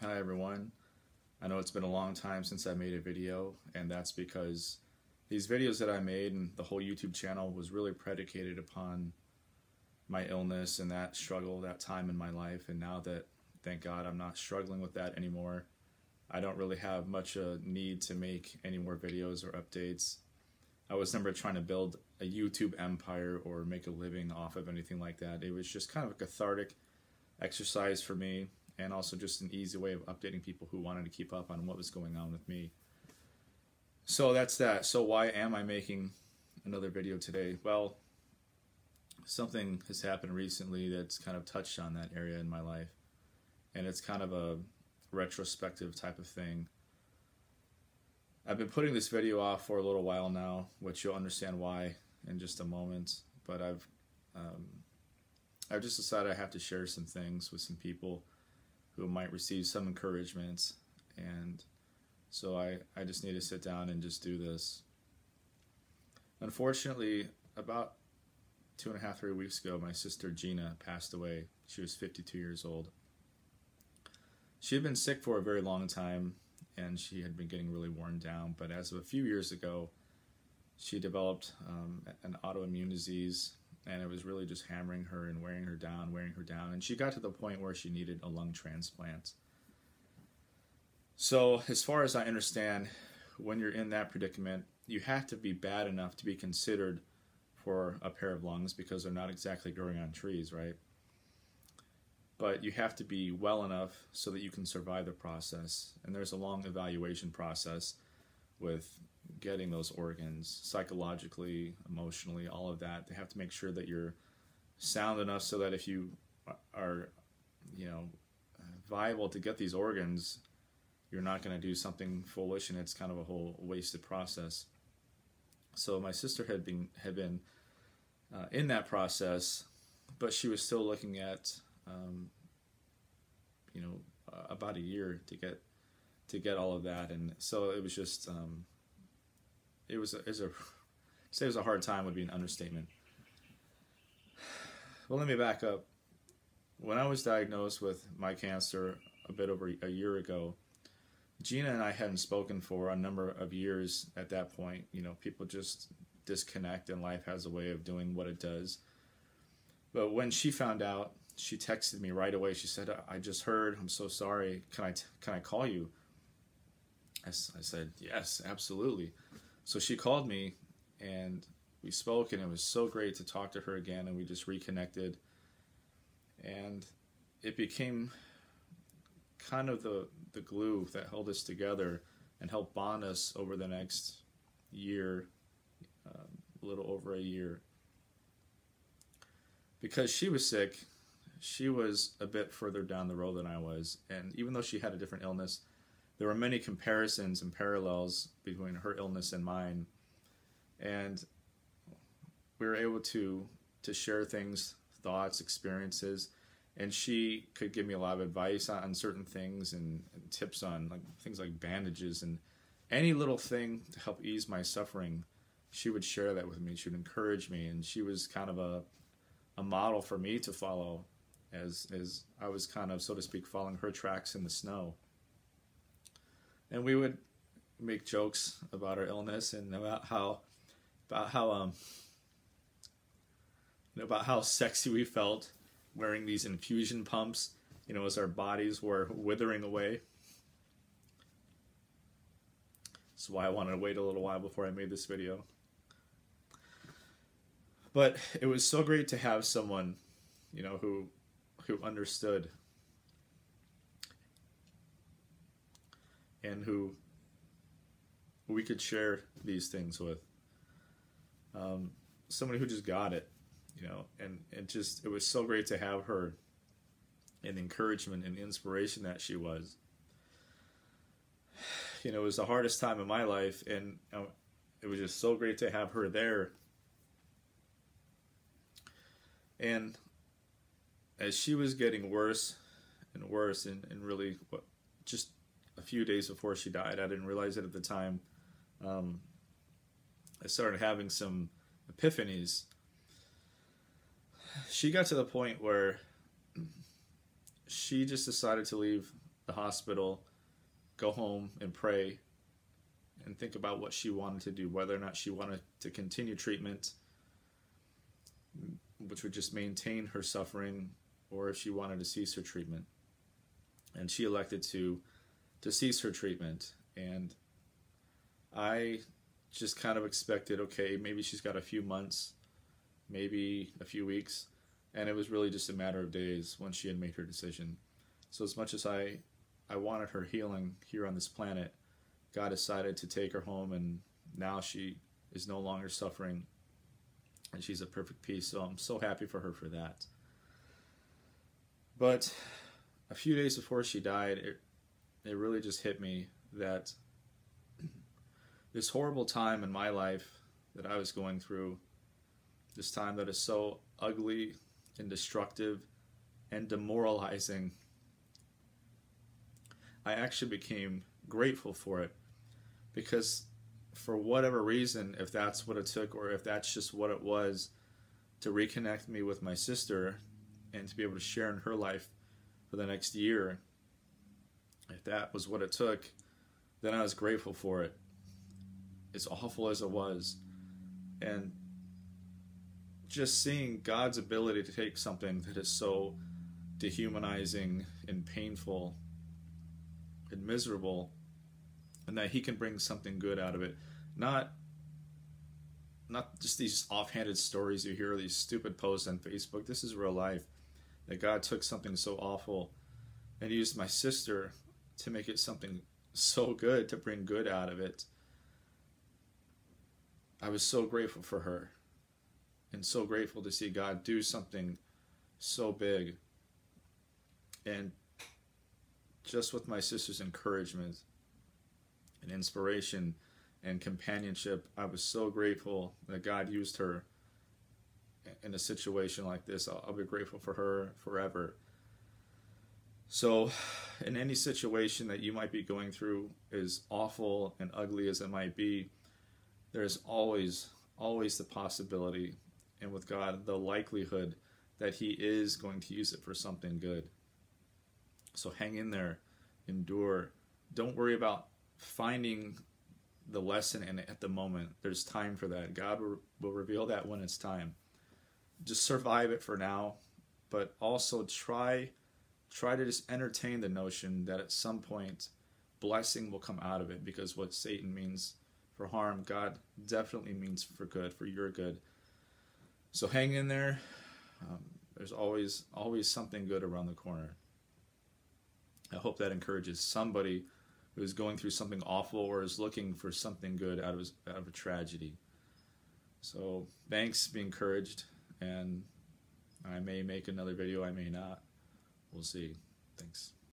Hi everyone. I know it's been a long time since I made a video, and that's because these videos that I made and the whole YouTube channel was really predicated upon my illness and that struggle, that time in my life. And now that, thank God, I'm not struggling with that anymore, I don't really have much need to make any more videos or updates. I was never trying to build a YouTube empire or make a living off of anything like that. It was just kind of a cathartic exercise for me, and also just an easy way of updating people who wanted to keep up on what was going on with me. So that's that. So why am I making another video today? Well, something has happened recently that's kind of touched on that area in my life, and it's kind of a retrospective type of thing. I've been putting this video off for a little while now, which you'll understand why in just a moment, but I've just decided I have to share some things with some people who might receive some encouragement, and so I just need to sit down and just do this. Unfortunately, about 2.5, 3 weeks ago, my sister Gina passed away. She was 52 years old. She had been sick for a very long time, and she had been getting really worn down, but as of a few years ago, she developed an autoimmune disease, and it was really just hammering her and wearing her down, and she got to the point where she needed a lung transplant. So as far as I understand, when you're in that predicament, you have to be bad enough to be considered for a pair of lungs, because they're not exactly growing on trees, right? But you have to be well enough so that you can survive the process, and there's a long evaluation process with getting those organs psychologically, emotionally, all of that. They have to make sure that you're sound enough so that if you are, viable to get these organs, you're not going to do something foolish, and it's kind of a whole wasted process. So my sister had been in that process, but she was still looking at about a year to get all of that, and so it was just it was a hard time would be an understatement. Well, let me back up. When I was diagnosed with my cancer a bit over a year ago, Gina and I hadn't spoken for a number of years at that point. People just disconnect, and life has a way of doing what it does. But when she found out, she texted me right away. She said, "I just heard. I'm so sorry. Can I call you?" I said, "Yes, absolutely." So she called me, and we spoke, and it was so great to talk to her again, and we just reconnected. And it became kind of the glue that held us together and helped bond us over the next year, a little over a year. Because she was sick, she was a bit further down the road than I was, and even though she had a different illness, there were many comparisons and parallels between her illness and mine, and we were able to share things, thoughts, experiences, and she could give me a lot of advice on certain things and tips on things like bandages and any little thing to help ease my suffering. She would share that with me. She would encourage me, and she was kind of a model for me to follow as I was kind of, so to speak, following her tracks in the snow. And we would make jokes about her illness and about how sexy we felt wearing these infusion pumps, as our bodies were withering away. That's why I wanted to wait a little while before I made this video. But it was so great to have someone, who understood, and who we could share these things with. Somebody who just got it, and it was so great to have her, and the encouragement and inspiration that she was. It was the hardest time in my life, and it was just so great to have her there. And as she was getting worse and worse, and really just a few days before she died, I didn't realize it at the time, I started having some epiphanies. She got to the point where she just decided to leave the hospital, go home and pray and think about what she wanted to do, whether or not she wanted to continue treatment, which would just maintain her suffering, or if she wanted to cease her treatment. And she elected to cease her treatment. And I just kind of expected, okay, maybe she's got a few months, maybe a few weeks, and it was really just a matter of days when she had made her decision. So as much as I wanted her healing here on this planet, God decided to take her home, and now she is no longer suffering, and she's at perfect peace. So I'm so happy for her for that. But a few days before she died, it really just hit me that this horrible time in my life that I was going through, this time that is so ugly and destructive and demoralizing, I actually became grateful for it, because for whatever reason, if that's what it took, or if that's just what it was to reconnect me with my sister and to be able to share in her life for the next year, if that was what it took, then I was grateful for it, as awful as it was. And just seeing God's ability to take something that is so dehumanizing and painful and miserable, and that He can bring something good out of it. Not just these offhanded stories you hear, or these stupid posts on Facebook. This is real life. That God took something so awful and used my sister to make it something so good, to bring good out of it. I was so grateful for her, and so grateful to see God do something so big. And just with my sister's encouragement and inspiration and companionship, I was so grateful that God used her in a situation like this. I'll be grateful for her forever. So in any situation that you might be going through, as awful and ugly as it might be, there's always the possibility, and with God, the likelihood that He is going to use it for something good. So hang in there, endure. Don't worry about finding the lesson in it at the moment. There's time for that. God will reveal that when it's time. Just survive it for now, but also try to just entertain the notion that at some point blessing will come out of it, because what Satan means for harm, God definitely means for good, for your good. So hang in there. There's always something good around the corner. I hope that encourages somebody who's going through something awful, or is looking for something good out of a tragedy. So thanks, be encouraged, and I may make another video, I may not. We'll see. Thanks.